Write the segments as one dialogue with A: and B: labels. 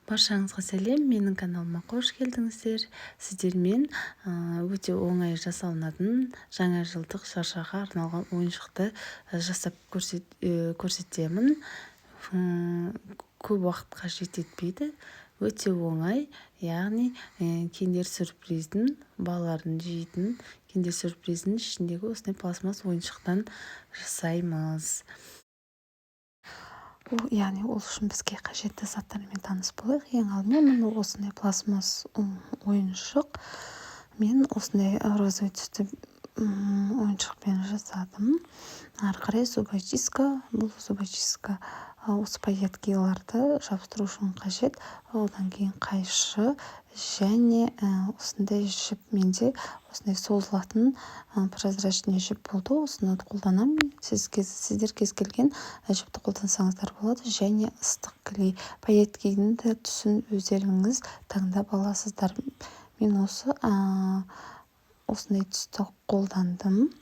A: Баршаңызға сәлем, менің каналыма қош келдіңіздер. Сіздермен өте оңай жасалынатын жаңа жылдық шыршаға арналған ойыншықты жасап көрсетемін. Көп уақыт қажет етпейді, өте оңай, яғни киндер сюрприздің, балалардың жейтін киндер сюрприздің ішіндегі осындай пластмасс ойыншықтан жасаймыз. Ол үшін бізге қажетті заттармен таныс болайық. Ең алдымен осындай пластмасс ойыншық. Мен осындай розовый түсті ойыншықпен жасадым. Ары қарай зубочистка. Бұл зубочистка осы пайеткаларды жабыстыру үшін қажет. Одан кейін қайшы және осындай жіп. Менде осындай созылатын прозрачный жіп болды. Осыны қолданамын. Сіздер кез келген жіпті қолдансаңыздар болады. Және ыстық клей. Пайеткенің түсін өздеріңіз таңдап аласыздар. Мен осындай түсті қолдандым.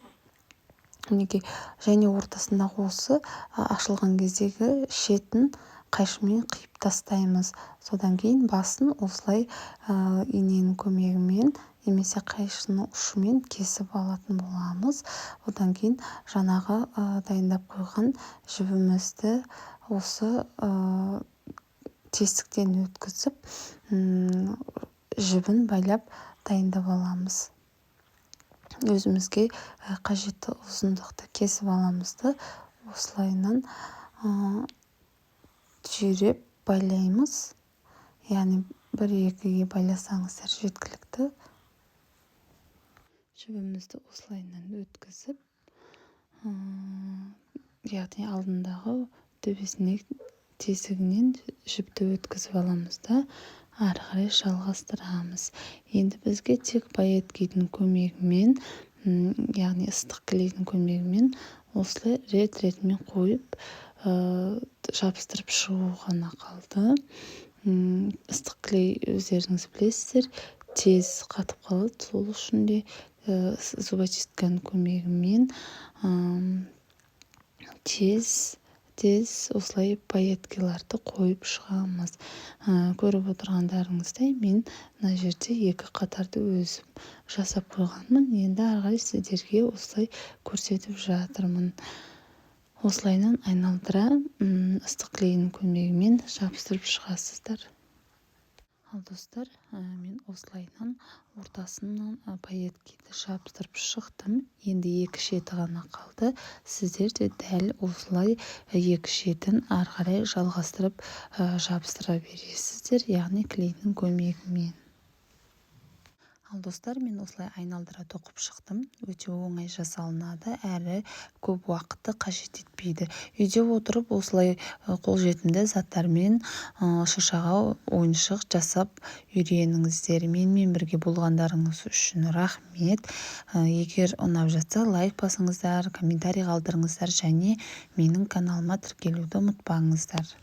A: Және ортасындағы осы ашылған кездегі шетін қайшымен қиып тастаймыз. Содан кейін басын осылай иненің көмегімен немесе қайшының ұшымен кесіп алатын боламыз. Одан кейін жаңағы дайындап қойған жібімізді осы тесіктен өткізіп, жібін байлап дайындап аламыз. Өзімізге қажетті ұзындықты кесіп аламызды. Осылайынан түйреп байлаймыз. Яғни 1-2-ге байласаңыздар жеткілікті. Жібімізді осылайынан өткізіп, яғни алдындағы төбесіне тесігінен жіпті өткізіп аламыз да, ары қарай жалғастырамыз. Енді бізге тек пайеткенің көмегімен, яғни ыстық клейдің көмегімен осылай рет-ретімен қойып жабыстырып шығу ғана қалды. Ыстық клей өздеріңіз білесіздер, тез қатып қалады. Сол үшін де зубочистканың көмегімен тез осылай пайеткаларды қойып шығамыз. Көріп отырғандарыңыздай мен мына жерде 2 қатарды өзім жасап қойғанмын. Енді ары қарай сіздерге осылай көрсетіп жатырмын. Осылайынан айналдыра ыстық клейдің көмегімен жабыстырып шығасыздар. Ал достар, мен осылайынан ортасынан пайеткені жабыстырып шықтым. Енді 2 шеті ғана қалды. Сіздер де дәл осылай 2 шетін ары қарай жалғастырып жабыстыра бересіздер, яғни клейдің көмегімен. Ал достар, мен осылай айналдыра тоқып шықтым. Өте оңай жасалынады, әрі көп уақытты қажет етпейді. Үйде отырып осылай қолжетімді заттармен шыршаға ойыншық жасап үйреніңіздер. Менімен бірге болғандарыңыз үшін рахмет. Егер ұнап жатса, лайк басыңыздар, комментарий қалдырыңыздар және менің каналыма тіркелуді ұмытпаңыздар.